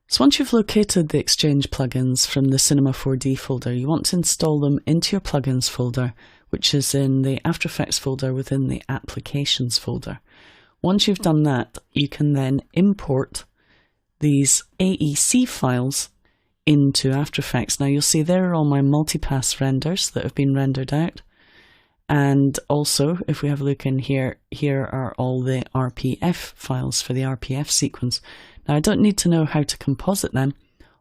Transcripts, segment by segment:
So once you've located the Exchange plugins from the Cinema 4D folder, you want to install them into your plugins folder, which is in the After Effects folder within the Applications folder. Once you've done that, you can then import these AEC files into After Effects. Now you'll see there are all my multipass renders that have been rendered out. And also, if we have a look in here, here are all the RPF files for the RPF sequence. Now I don't need to know how to composite them.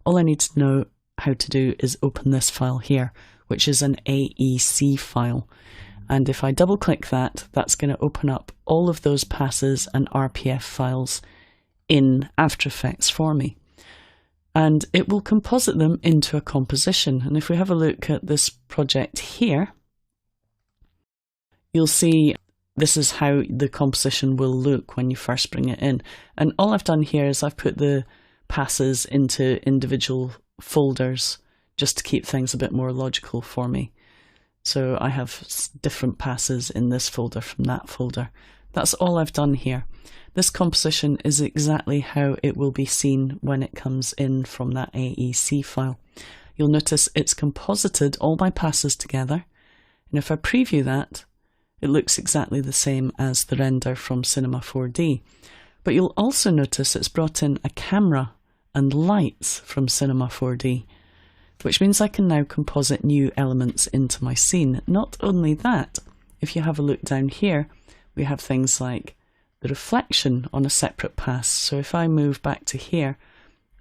All I need to know how to do is open this file here, which is an AEC file. And if I double click that, that's going to open up all of those passes and RPF files in After Effects for me. And it will composite them into a composition. And if we have a look at this project here, you'll see this is how the composition will look when you first bring it in. And all I've done here is I've put the passes into individual folders just to keep things a bit more logical for me. So I have different passes in this folder from that folder. That's all I've done here. This composition is exactly how it will be seen when it comes in from that AEC file. You'll notice it's composited all my passes together. And if I preview that, it looks exactly the same as the render from Cinema 4D. But you'll also notice it's brought in a camera and lights from Cinema 4D, which means I can now composite new elements into my scene. Not only that, if you have a look down here, we have things like the reflection on a separate pass. So if I move back to here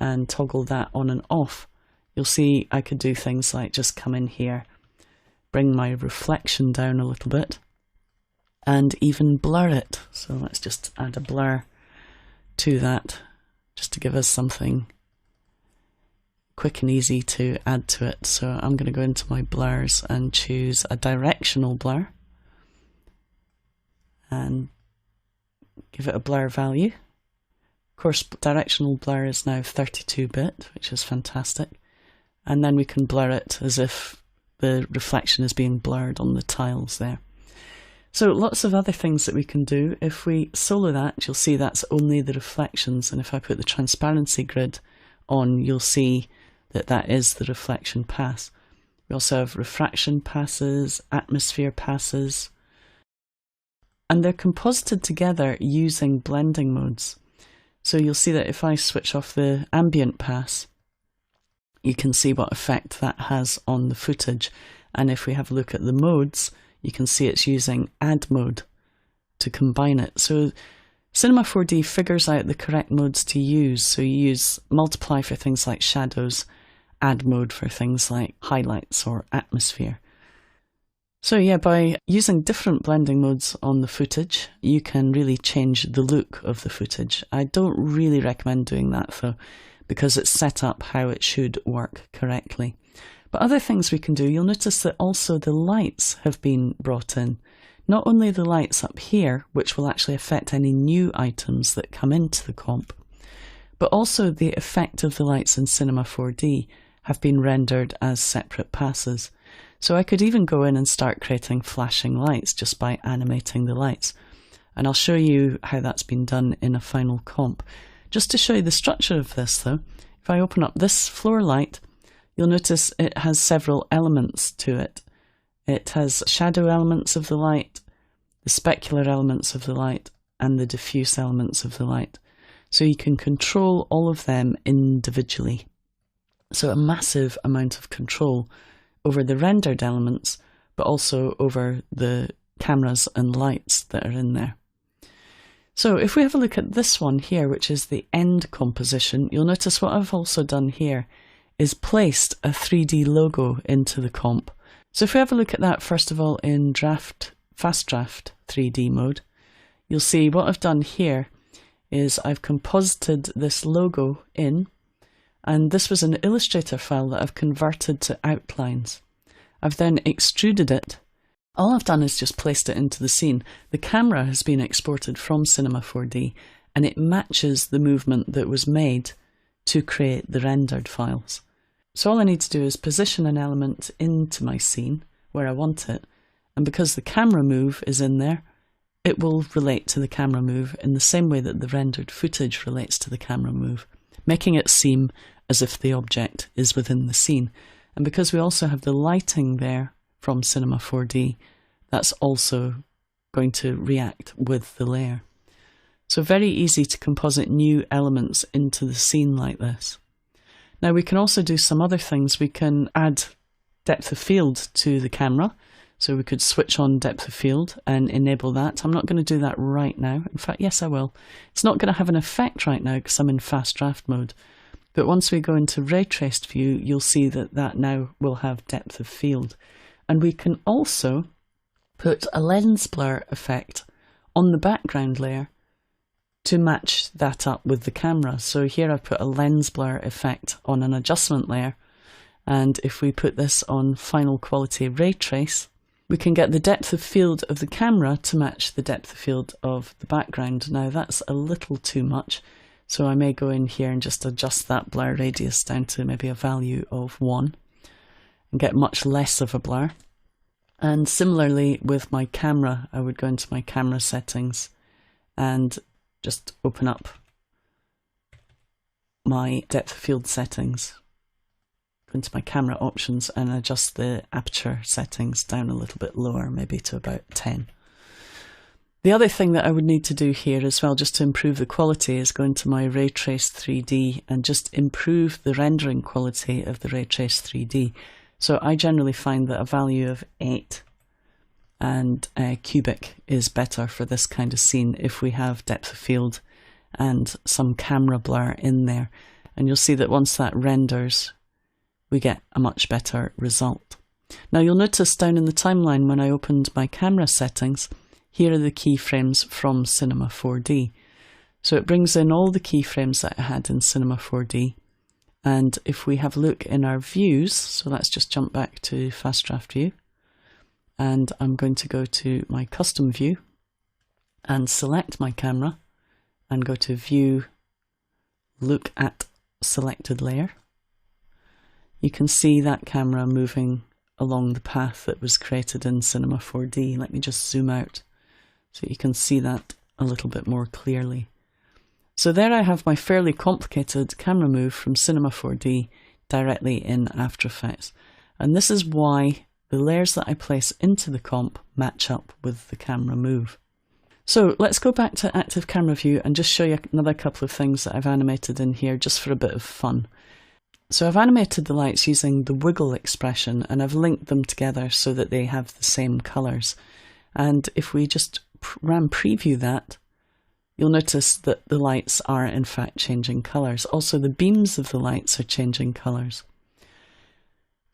and toggle that on and off, you'll see I could do things like just come in here, bring my reflection down a little bit, and even blur it. So let's just add a blur to that, just to give us something quick and easy to add to it. So I'm going to go into my blurs and choose a directional blur and give it a blur value. Of course, directional blur is now 32-bit, which is fantastic. And then we can blur it as if the reflection is being blurred on the tiles there. So lots of other things that we can do. If we solo that, you'll see that's only the reflections. And if I put the transparency grid on, you'll see that that is the reflection pass. We also have refraction passes, atmosphere passes, and they're composited together using blending modes. So you'll see that if I switch off the ambient pass, you can see what effect that has on the footage. And if we have a look at the modes, you can see it's using add mode to combine it. So Cinema 4D figures out the correct modes to use. So you use multiply for things like shadows, add mode for things like highlights or atmosphere. So yeah, by using different blending modes on the footage, you can really change the look of the footage. I don't really recommend doing that though, because it's set up how it should work correctly. But other things we can do, you'll notice that also the lights have been brought in. Not only the lights up here, which will actually affect any new items that come into the comp, but also the effect of the lights in Cinema 4D have been rendered as separate passes. So I could even go in and start creating flashing lights just by animating the lights. And I'll show you how that's been done in a final comp. Just to show you the structure of this though, if I open up this floor light, you'll notice it has several elements to it. It has shadow elements of the light, the specular elements of the light, and the diffuse elements of the light. So you can control all of them individually. So a massive amount of control over the rendered elements, but also over the cameras and lights that are in there. So if we have a look at this one here, which is the end composition, you'll notice what I've also done here is placed a 3D logo into the comp. So if we have a look at that first of all in fast draft 3D mode, you'll see what I've done here is I've composited this logo in, and this was an Illustrator file that I've converted to outlines. I've then extruded it. All I've done is just placed it into the scene. The camera has been exported from Cinema 4D and it matches the movement that was made to create the rendered files. So all I need to do is position an element into my scene where I want it, and because the camera move is in there, it will relate to the camera move in the same way that the rendered footage relates to the camera move, making it seem as if the object is within the scene. And because we also have the lighting there from Cinema 4D, that's also going to react with the layer. So very easy to composite new elements into the scene like this. Now we can also do some other things. We can add depth of field to the camera. So we could switch on depth of field and enable that. I'm not going to do that right now. In fact, yes, I will. It's not going to have an effect right now because I'm in fast draft mode. But once we go into ray traced view, you'll see that that now will have depth of field. And we can also put a lens blur effect on the background layer to match that up with the camera. So here I've put a lens blur effect on an adjustment layer. And if we put this on final quality ray trace, we can get the depth of field of the camera to match the depth of field of the background. Now that's a little too much, so I may go in here and just adjust that blur radius down to maybe a value of 1 and get much less of a blur. And similarly with my camera, I would go into my camera settings and just open up my depth of field settings. Into my camera options and adjust the aperture settings down a little bit lower, maybe to about 10. The other thing that I would need to do here as well, just to improve the quality, is go into my Ray Trace 3D and just improve the rendering quality of the Ray Trace 3D. So I generally find that a value of 8 and cubic is better for this kind of scene if we have depth of field and some camera blur in there. And you'll see that once that renders, we get a much better result. Now you'll notice down in the timeline when I opened my camera settings, here are the keyframes from Cinema 4D. So it brings in all the keyframes that I had in Cinema 4D. And if we have a look in our views, so let's just jump back to Fast Draft View. And I'm going to go to my custom view and select my camera and go to View, Look at Selected Layer. You can see that camera moving along the path that was created in Cinema 4D. Let me just zoom out so you can see that a little bit more clearly. So there I have my fairly complicated camera move from Cinema 4D directly in After Effects. And this is why the layers that I place into the comp match up with the camera move. So let's go back to Active Camera View and just show you another couple of things that I've animated in here just for a bit of fun. So I've animated the lights using the wiggle expression and I've linked them together so that they have the same colours. And if we just ram preview that, you'll notice that the lights are in fact changing colours. Also the beams of the lights are changing colours.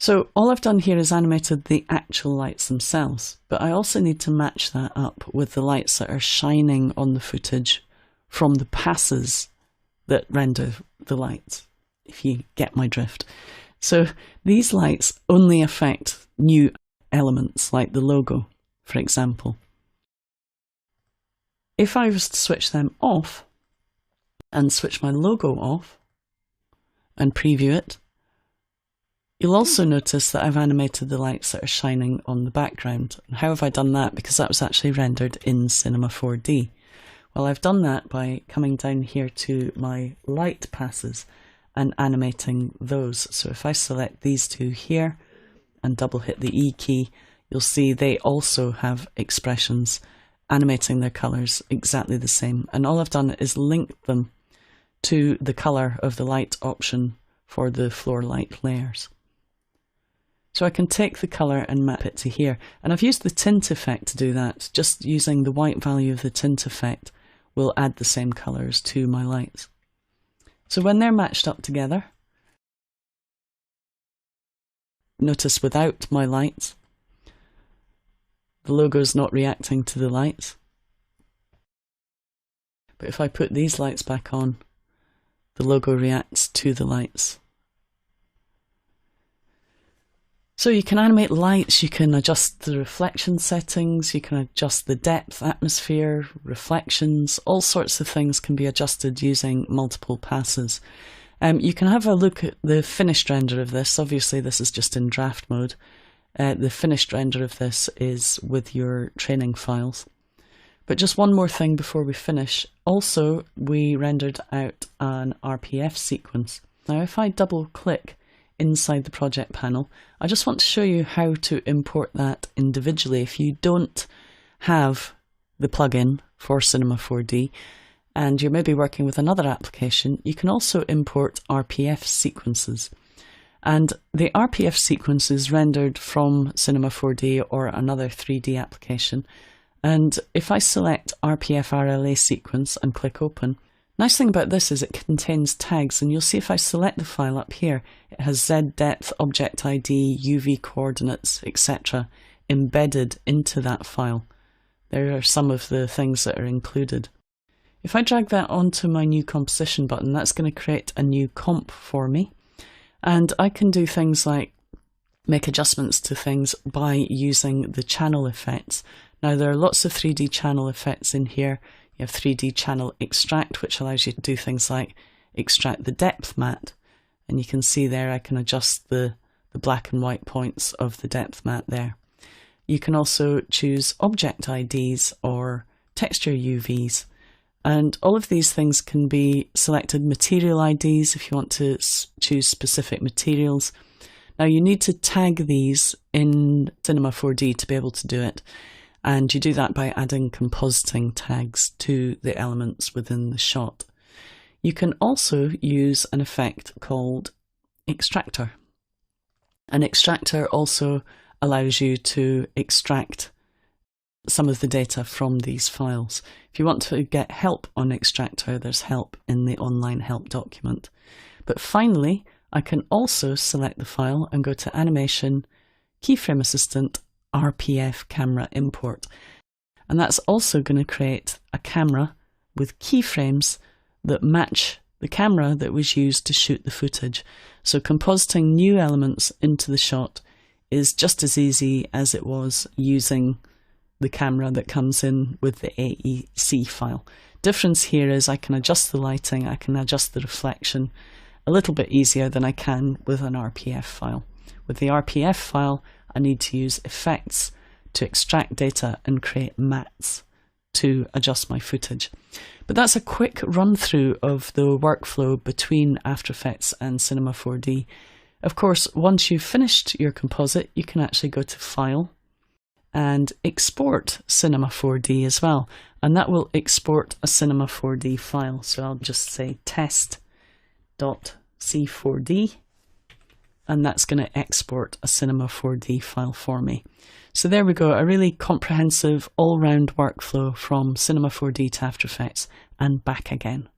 So all I've done here is animated the actual lights themselves, but I also need to match that up with the lights that are shining on the footage from the passes that render the lights, if you get my drift. So these lights only affect new elements like the logo, for example. If I was to switch them off and switch my logo off and preview it, you'll also notice that I've animated the lights that are shining on the background. And how have I done that? Because that was actually rendered in Cinema 4D. Well, I've done that by coming down here to my light passes and animating those. So if I select these two here and double hit the E key, you'll see they also have expressions animating their colours exactly the same. And all I've done is link them to the colour of the light option for the floor light layers. So I can take the colour and map it to here. And I've used the tint effect to do that. Just using the white value of the tint effect will add the same colours to my lights. So when they're matched up together, notice without my lights, the logo is not reacting to the lights. But if I put these lights back on, the logo reacts to the lights. So you can animate lights, you can adjust the reflection settings, you can adjust the depth, atmosphere, reflections, all sorts of things can be adjusted using multiple passes. You can have a look at the finished render of this. Obviously this is just in draft mode. The finished render of this is with your training files. But just one more thing before we finish. also we rendered out an RPF sequence. Now if I double click inside the project panel, I just want to show you how to import that individually. If you don't have the plugin for Cinema 4D and you're maybe working with another application, you can also import RPF sequences. And the RPF sequence is rendered from Cinema 4D or another 3D application. And if I select RPF RLA sequence and click open, nice thing about this is it contains tags, and you'll see if I select the file up here, it has Z depth, object ID, UV coordinates, etc. embedded into that file. There are some of the things that are included. If I drag that onto my new composition button, that's going to create a new comp for me. And I can do things like make adjustments to things by using the channel effects. Now there are lots of 3D channel effects in here. You have 3D channel extract, which allows you to do things like extract the depth matte. And you can see there I can adjust the black and white points of the depth matte there. You can also choose object IDs or texture UVs. And all of these things can be selected material IDs if you want to choose specific materials. Now you need to tag these in Cinema 4D to be able to do it. And you do that by adding compositing tags to the elements within the shot. You can also use an effect called extractor. An extractor also allows you to extract some of the data from these files. If you want to get help on extractor, there's help in the online help document. But finally, I can also select the file and go to Animation, Keyframe Assistant, RPF Camera Import. And that's also going to create a camera with keyframes that match the camera that was used to shoot the footage. So compositing new elements into the shot is just as easy as it was using the camera that comes in with the AEC file. Difference here is I can adjust the lighting, I can adjust the reflection a little bit easier than I can with an RPF file. With the RPF file, I need to use effects to extract data and create mattes to adjust my footage. But that's a quick run through of the workflow between After Effects and Cinema 4D. Of course, once you've finished your composite, you can actually go to File and export Cinema 4D as well. And that will export a Cinema 4D file. So I'll just say test.c4d, and that's going to export a Cinema 4D file for me. So there we go, a really comprehensive all-round workflow from Cinema 4D to After Effects and back again.